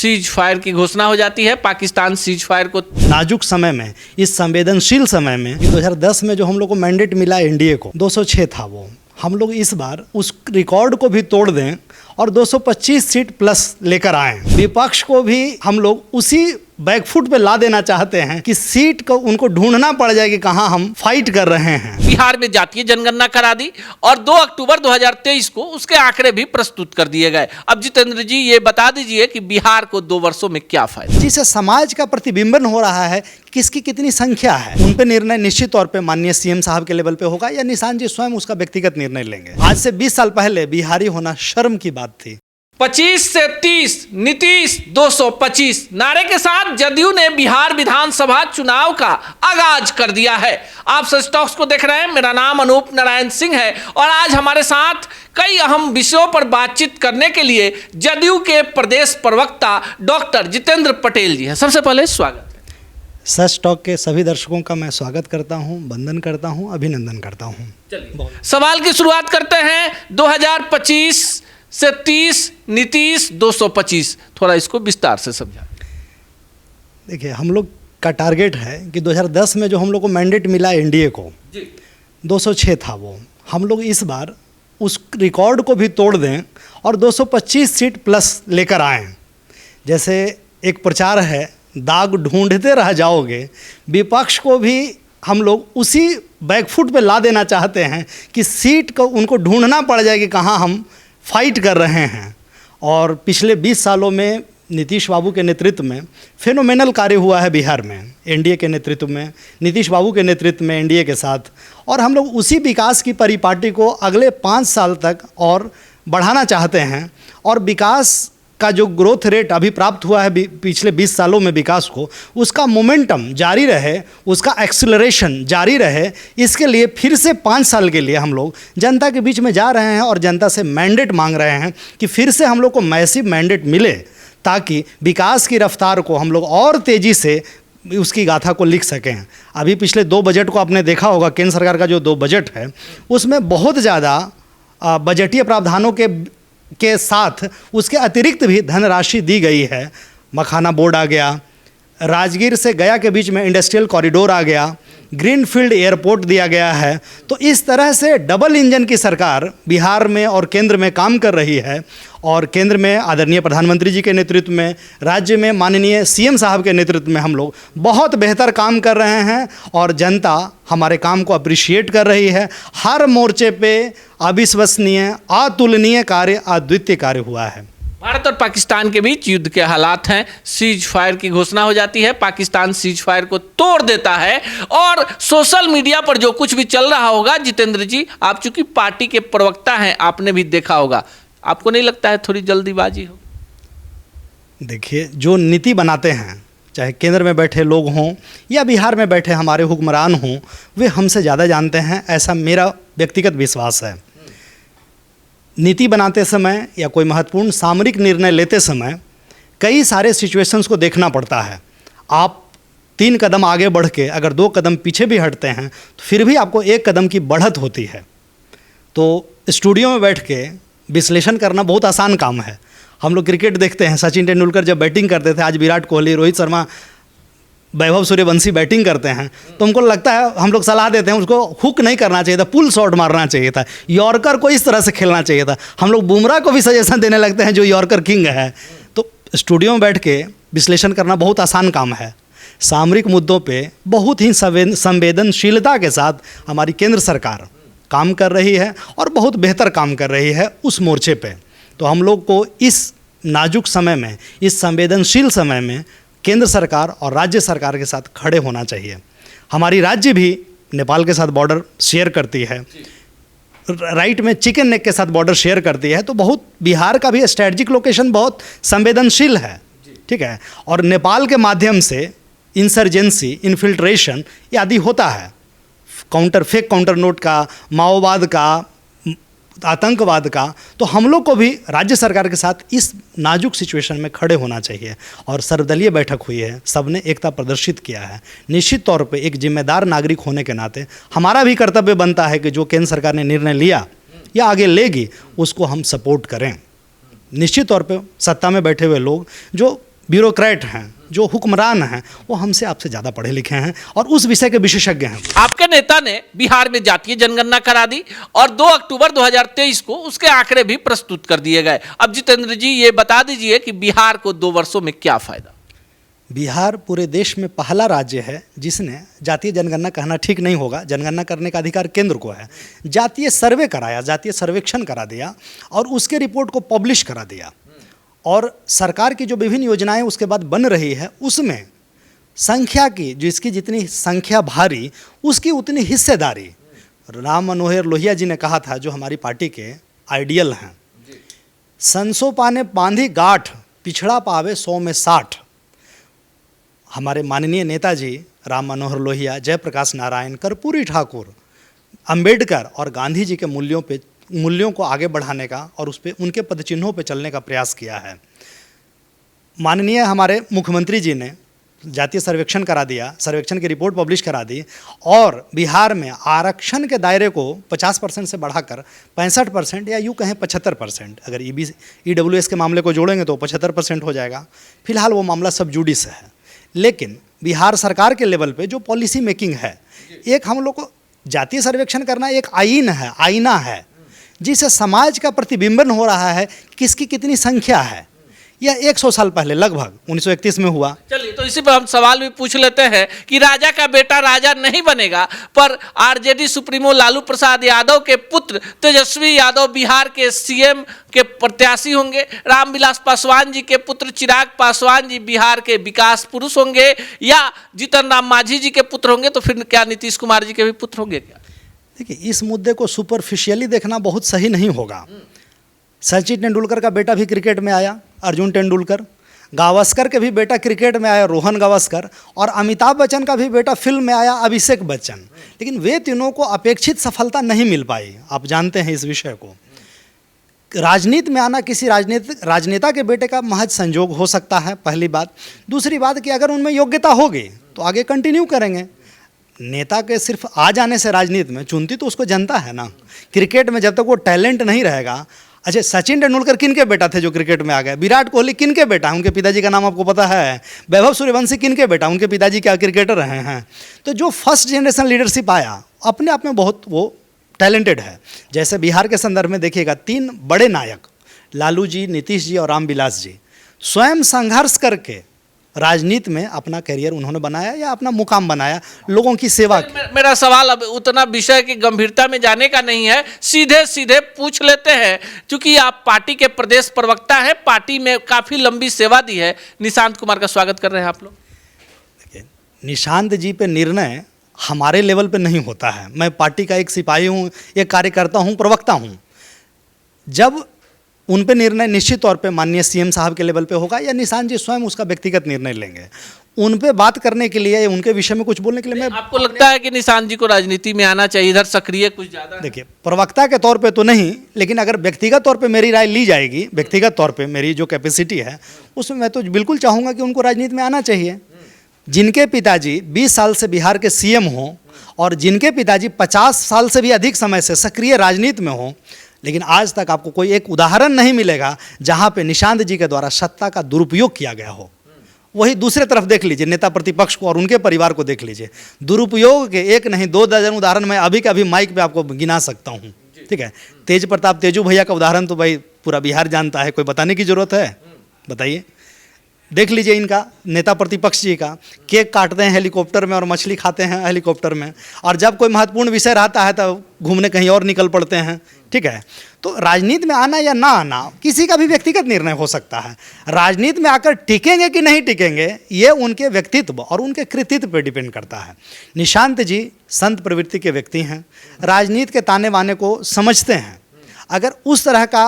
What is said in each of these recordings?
Cease fire की घोषणा हो जाती है। पाकिस्तान सीज फायर को नाजुक समय में, इस संवेदनशील समय में 2010 में जो हम लोग को मैंडेट मिला एनडीए को 206 था, वो हम लोग इस बार उस रिकॉर्ड को भी तोड़ दें और 225 सीट प्लस लेकर आए। विपक्ष को भी हम लोग उसी बैकफुट पे ला देना चाहते हैं कि सीट को उनको ढूंढना पड़ जाए कि कहां हम फाइट कर रहे हैं। बिहार में जातीय जनगणना करा दी और 2 अक्टूबर 2023 को उसके आंकड़े भी प्रस्तुत कर दिए गए। अब जितेंद्र जी ये बता दीजिए कि बिहार को 2 वर्षों में क्या फायदा, जिससे समाज का प्रतिबिंबन हो रहा है, किसकी कितनी संख्या है, उन पे निर्णय निश्चित तौर पे माननीय सीएम साहब के लेवल पे होगा या निशान जी स्वयं उसका व्यक्तिगत निर्णय लेंगे। आज से 20 साल पहले बिहारी होना शर्म की बात थी। 25 से 30 नीतीश 225 नारे के साथ जदयू ने बिहार विधानसभा चुनाव का आगाज कर दिया है। आप सच टॉक्स को देख रहे हैं, मेरा नाम अनूप नारायण सिंह है और आज हमारे साथ कई अहम विषयों पर बातचीत करने के लिए जदयू के प्रदेश प्रवक्ता डॉक्टर जितेंद्र पटेल जी हैं। सबसे पहले स्वागत है। सच टॉक के सभी दर्शकों का मैं स्वागत करता हूं, वंदन करता हूं, अभिनंदन करता हूं। चलिए सवाल की शुरुआत करते हैं। 2025 से 30 नीतीश 225, थोड़ा इसको विस्तार से समझा। देखिए, हम लोग का टारगेट है कि 2010 में जो हम लोग को मैंडेट मिला एनडीए को 206 था, वो हम लोग इस बार उस रिकॉर्ड को भी तोड़ दें और 225 सीट प्लस लेकर आएँ। जैसे एक प्रचार है, दाग ढूंढते रह जाओगे, विपक्ष को भी हम लोग उसी बैकफुट पे ला देना चाहते हैं कि सीट को उनको ढूंढना पड़ जाए कि कहाँ हम फाइट कर रहे हैं। और पिछले 20 सालों में नीतीश बाबू के नेतृत्व में फेनोमेनल कार्य हुआ है बिहार में, एनडीए के नेतृत्व में, नीतीश बाबू के नेतृत्व में एनडीए के साथ, और हम लोग उसी विकास की परिपाटी को अगले 5 साल तक और बढ़ाना चाहते हैं। और विकास का जो ग्रोथ रेट अभी प्राप्त हुआ है पिछले 20 सालों में विकास को, उसका मोमेंटम जारी रहे, उसका एक्सेलरेशन जारी रहे, इसके लिए फिर से 5 साल के लिए हम लोग जनता के बीच में जा रहे हैं और जनता से मैंडेट मांग रहे हैं कि फिर से हम लोग को मैसिव मैंडेट मिले, ताकि विकास की रफ्तार को हम लोग और तेज़ी से उसकी गाथा को लिख सकें। अभी पिछले 2 बजट को आपने देखा होगा, केंद्र सरकार का जो 2 बजट है उसमें बहुत ज़्यादा बजटीय प्रावधानों के साथ उसके अतिरिक्त भी धनराशि दी गई है। मखाना बोर्ड आ गया, राजगीर से गया के बीच में इंडस्ट्रियल कॉरिडोर आ गया, ग्रीनफील्ड एयरपोर्ट दिया गया है। तो इस तरह से डबल इंजन की सरकार बिहार में और केंद्र में काम कर रही है। और केंद्र में आदरणीय प्रधानमंत्री जी के नेतृत्व में, राज्य में माननीय सीएम साहब के नेतृत्व में हम लोग बहुत बेहतर काम कर रहे हैं और जनता हमारे काम को अप्रिशिएट कर रही है। हर मोर्चे पे अविश्वसनीय, अतुलनीय कार्य, अद्वितीय कार्य हुआ है। भारत और पाकिस्तान के बीच युद्ध के हालात हैं, सीज फायर की घोषणा हो जाती है, पाकिस्तान सीज फायर को तोड़ देता है और सोशल मीडिया पर जो कुछ भी चल रहा होगा, जितेंद्र जी आप चूंकि पार्टी के प्रवक्ता हैं, आपने भी देखा होगा, आपको नहीं लगता है थोड़ी जल्दीबाजी हो? देखिए, जो नीति बनाते हैं, चाहे केंद्र में बैठे लोग हों या बिहार में बैठे हमारे हुक्मरान हों, वे हमसे ज़्यादा जानते हैं, ऐसा मेरा व्यक्तिगत विश्वास है। नीति बनाते समय या कोई महत्वपूर्ण सामरिक निर्णय लेते समय कई सारे सिचुएशंस को देखना पड़ता है। आप 3 कदम आगे बढ़ के अगर 2 कदम पीछे भी हटते हैं तो फिर भी आपको 1 कदम की बढ़त होती है। तो स्टूडियो में बैठ के विश्लेषण करना बहुत आसान काम है। हम लोग क्रिकेट देखते हैं, सचिन तेंदुलकर जब बैटिंग करते थे, आज विराट कोहली, रोहित शर्मा, वैभव सूर्यवंशी बैटिंग करते हैं, तो हमको लगता है, हम लोग सलाह देते हैं उसको हुक नहीं करना चाहिए था, पुल शॉट मारना चाहिए था, यॉर्कर को इस तरह से खेलना चाहिए था। हम लोग बुमराह को भी सजेशन देने लगते हैं जो यॉर्कर किंग है। तो स्टूडियो में बैठ के विश्लेषण करना बहुत आसान काम है। सामरिक मुद्दों पे बहुत ही संवेदनशीलता के साथ हमारी केंद्र सरकार काम कर रही है और बहुत बेहतर काम कर रही है उस मोर्चे पे। तो हम लोग को इस नाजुक समय में, इस संवेदनशील समय में केंद्र सरकार और राज्य सरकार के साथ खड़े होना चाहिए। हमारी राज्य भी नेपाल के साथ बॉर्डर शेयर करती है, राइट में चिकन नेक के साथ बॉर्डर शेयर करती है, तो बहुत बिहार का भी स्ट्रेटजिक लोकेशन बहुत संवेदनशील है, ठीक है। और नेपाल के माध्यम से इंसर्जेंसी, इन्फिल्ट्रेशन आदि होता है, फेक काउंटर नोट का, माओवाद का, आतंकवाद का। तो हम लोग को भी राज्य सरकार के साथ इस नाजुक सिचुएशन में खड़े होना चाहिए। और सर्वदलीय बैठक हुई है, सबने एकता प्रदर्शित किया है। निश्चित तौर पे एक जिम्मेदार नागरिक होने के नाते हमारा भी कर्तव्य बनता है कि जो केंद्र सरकार ने निर्णय लिया या आगे लेगी, उसको हम सपोर्ट करें। निश्चित तौर पे सत्ता में बैठे हुए लोग जो ब्यूरोक्रेट हैं, जो हुक्मरान हैं, वो हमसे आपसे ज़्यादा पढ़े लिखे हैं और उस विषय के विशेषज्ञ हैं। आपके नेता ने बिहार में जातीय जनगणना करा दी और 2 अक्टूबर 2023 को उसके आंकड़े भी प्रस्तुत कर दिए गए। अब जितेंद्र जी ये बता दीजिए कि बिहार को 2 वर्षों में क्या फायदा? बिहार पूरे देश में पहला राज्य है जिसने जातीय जनगणना कहना ठीक नहीं होगा, जनगणना करने का अधिकार केंद्र को है, जातीय सर्वे कराया, जातीय सर्वेक्षण करा दिया और उसके रिपोर्ट को पब्लिश करा दिया। और सरकार की जो विभिन्न योजनाएं उसके बाद बन रही है उसमें संख्या की, जिसकी जितनी संख्या भारी उसकी उतनी हिस्सेदारी। राम मनोहर लोहिया जी ने कहा था, जो हमारी पार्टी के आइडियल हैं, संसो पाने बांधी गांठ, पिछड़ा पावे 100 में 60। हमारे माननीय नेताजी राम मनोहर लोहिया, जयप्रकाश नारायण, कर्पूरी ठाकुर, अंबेडकर और गांधी जी के मूल्यों को आगे बढ़ाने का और उस पर उनके पदचिन्हों पर चलने का प्रयास किया है। माननीय हमारे मुख्यमंत्री जी ने जातीय सर्वेक्षण करा दिया, सर्वेक्षण की रिपोर्ट पब्लिश करा दी और बिहार में आरक्षण के दायरे को 50% से बढ़ाकर 65% या यूँ कहें 75%, अगर EWS के मामले को जोड़ेंगे तो 75% हो जाएगा। फिलहाल वो मामला सब जुडिस है, लेकिन बिहार सरकार के लेवल पे जो पॉलिसी मेकिंग है, एक हम लोग को जातीय सर्वेक्षण करना एक आईना है जिससे समाज का प्रतिबिंबन हो रहा है किसकी कितनी संख्या है। यह 100 साल पहले लगभग 1931 में हुआ। चलिए, तो इसी पर हम सवाल भी पूछ लेते हैं कि राजा का बेटा राजा नहीं बनेगा, पर आरजेडी सुप्रीमो लालू प्रसाद यादव के पुत्र तेजस्वी यादव बिहार के सीएम के प्रत्याशी होंगे। रामविलास पासवान जी के पुत्र चिराग पासवान जी बिहार के विकास पुरुष होंगे, या जीतन राम मांझी जी के पुत्र होंगे, तो फिर क्या नीतीश कुमार जी के भी पुत्र होंगे क्या? देखिए, इस मुद्दे को सुपरफिशियली देखना बहुत सही नहीं होगा। सचिन तेंदुलकर का बेटा भी क्रिकेट में आया, अर्जुन तेंदुलकर। गावस्कर के भी बेटा क्रिकेट में आया, रोहन गावस्कर। और अमिताभ बच्चन का भी बेटा फिल्म में आया, अभिषेक बच्चन। लेकिन वे तीनों को अपेक्षित सफलता नहीं मिल पाई। आप जानते हैं इस विषय को। राजनीति में आना किसी राजनेता के बेटे का महज संजोग हो सकता है, पहली बात। दूसरी बात कि अगर उनमें योग्यता होगी तो आगे कंटिन्यू करेंगे। नेता के सिर्फ आ जाने से राजनीति में चुनती तो उसको जनता है ना। क्रिकेट में जब तक वो टैलेंट नहीं रहेगा। अच्छा, सचिन तेंदुलकर किन के बेटा थे जो क्रिकेट में आ गए? विराट कोहली किन के बेटा? उनके पिताजी का नाम आपको पता है? वैभव सूर्यवंशी किन के बेटा? उनके पिताजी क्या क्रिकेटर रहे हैं? तो जो फर्स्ट जनरेशन लीडरशिप आया अपने आप में बहुत वो टैलेंटेड है। जैसे बिहार के संदर्भ में देखिएगा, 3 बड़े नायक लालू जी, नीतीश जी और रामविलास जी स्वयं संघर्ष करके राजनीति में अपना करियर उन्होंने बनाया या अपना मुकाम बनाया, लोगों की सेवा की। मेरा सवाल अब उतना विषय की गंभीरता में जाने का नहीं है, सीधे सीधे पूछ लेते हैं। क्योंकि आप पार्टी के प्रदेश प्रवक्ता हैं, पार्टी में काफ़ी लंबी सेवा दी है। निशांत कुमार का स्वागत कर रहे हैं आप लोग। देखिए, निशांत जी पे निर्णय हमारे लेवल पे नहीं होता है। मैं पार्टी का एक सिपाही हूँ, एक कार्यकर्ता हूँ, प्रवक्ता हूँ। जब उन पे निर्णय निश्चित तौर पे माननीय सीएम साहब के लेवल पे होगा या निशांत जी स्वयं उसका व्यक्तिगत निर्णय लेंगे। उन पे बात करने के लिए, उनके विषय में कुछ बोलने के लिए मैं, आपको लगता है कि निशांत जी को राजनीति में आना चाहिए, इधर सक्रिय कुछ ज़्यादा? देखिए, प्रवक्ता के तौर पे तो नहीं, लेकिन अगर व्यक्तिगत तौर पे मेरी राय ली जाएगी, व्यक्तिगत तौर पे मेरी जो कैपेसिटी है उसमें मैं तो बिल्कुल चाहूँगा कि उनको राजनीति में आना चाहिए। जिनके पिताजी 20 साल से बिहार के सीएम हों और जिनके पिताजी 50 साल से भी अधिक समय से सक्रिय राजनीति में हों, लेकिन आज तक आपको कोई एक उदाहरण नहीं मिलेगा जहां पे निशांत जी के द्वारा सत्ता का दुरुपयोग किया गया हो। वही दूसरे तरफ देख लीजिए, नेता प्रतिपक्ष को और उनके परिवार को देख लीजिए। दुरुपयोग के 1 नहीं 2 दर्जन उदाहरण मैं अभी का भी माइक पे आपको गिना सकता हूँ। ठीक है, तेज प्रताप तेजू भैया का उदाहरण तो भाई पूरा बिहार जानता है, कोई बताने की जरूरत है? बताइए। देख लीजिए इनका, नेता प्रतिपक्ष जी का, केक काटते हैं हेलीकॉप्टर में और मछली खाते हैं हेलीकॉप्टर में, और जब कोई महत्वपूर्ण विषय रहता है तो घूमने कहीं और निकल पड़ते हैं। ठीक है, तो राजनीति में आना या ना आना किसी का भी व्यक्तिगत निर्णय हो सकता है। राजनीति में आकर टिकेंगे कि नहीं टिकेंगे ये उनके व्यक्तित्व और उनके कृतित्व पर डिपेंड करता है। निशांत जी संत प्रवृत्ति के व्यक्ति हैं, राजनीति के ताने बाने को समझते हैं। अगर उस तरह का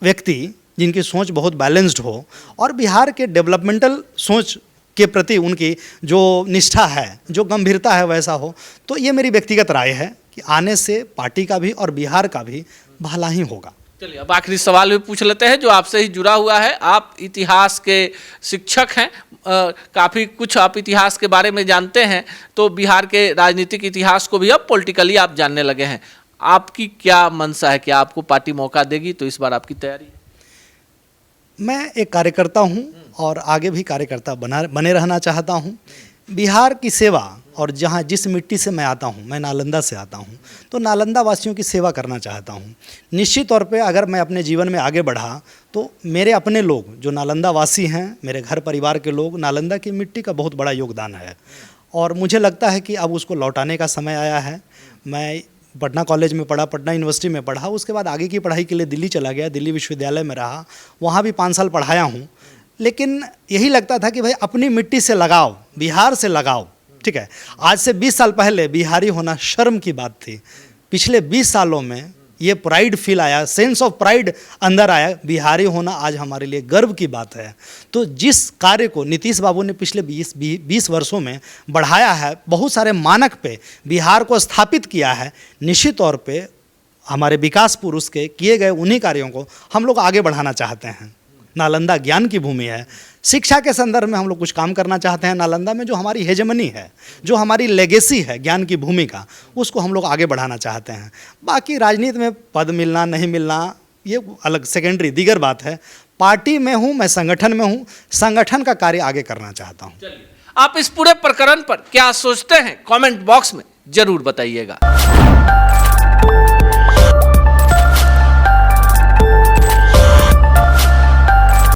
व्यक्ति जिनकी सोच बहुत बैलेंस्ड हो और बिहार के डेवलपमेंटल सोच के प्रति उनकी जो निष्ठा है, जो गंभीरता है वैसा हो, तो ये मेरी व्यक्तिगत राय है कि आने से पार्टी का भी और बिहार का भी भला ही होगा। चलिए, अब आखिरी सवाल भी पूछ लेते हैं जो आपसे ही जुड़ा हुआ है। आप इतिहास के शिक्षक हैं, काफ़ी कुछ आप इतिहास के बारे में जानते हैं, तो बिहार के राजनीतिक इतिहास को भी अब पॉलिटिकली आप जानने लगे हैं। आपकी क्या मंशा है? क्या आपको पार्टी मौका देगी? तो इस बार आपकी तैयारी है? मैं एक कार्यकर्ता हूँ और आगे भी कार्यकर्ता बने रहना चाहता हूँ। बिहार की सेवा, और जहाँ जिस मिट्टी से मैं आता हूँ, मैं नालंदा से आता हूँ, तो नालंदा वासियों की सेवा करना चाहता हूँ। निश्चित तौर पे अगर मैं अपने जीवन में आगे बढ़ा तो मेरे अपने लोग जो नालंदा वासी हैं, मेरे घर परिवार के लोग, नालंदा की मिट्टी का बहुत बड़ा योगदान है और मुझे लगता है कि अब उसको लौटाने का समय आया है। मैं पटना कॉलेज में पढ़ा, पटना यूनिवर्सिटी में पढ़ा, उसके बाद आगे की पढ़ाई के लिए दिल्ली चला गया, दिल्ली विश्वविद्यालय में रहा, वहाँ भी 5 साल पढ़ाया हूँ। लेकिन यही लगता था कि भाई अपनी मिट्टी से लगाओ, बिहार से लगाओ, ठीक है। आज से 20 साल पहले बिहारी होना शर्म की बात थी। पिछले 20 सालों में ये प्राइड फील आया, सेंस ऑफ प्राइड अंदर आया, बिहारी होना आज हमारे लिए गर्व की बात है। तो जिस कार्य को नीतीश बाबू ने पिछले 20 वर्षों में बढ़ाया है, बहुत सारे मानक पे बिहार को स्थापित किया है, निश्चित तौर पे हमारे विकास पुरुष के किए गए उन्हीं कार्यों को हम लोग आगे बढ़ाना चाहते हैं। नालंदा ज्ञान की भूमि है, शिक्षा के संदर्भ में हम लोग कुछ काम करना चाहते हैं। नालंदा में जो हमारी हेजेमनी है, जो हमारी लेगेसी है ज्ञान की भूमि का, उसको हम लोग आगे बढ़ाना चाहते हैं। बाकी राजनीति में पद मिलना नहीं मिलना ये अलग सेकेंडरी दीगर बात है। पार्टी में हूँ, मैं संगठन में हूँ, संगठन का कार्य आगे करना चाहता हूँ। आप इस पूरे प्रकरण पर क्या सोचते हैं, कमेंट बॉक्स में जरूर बताइएगा।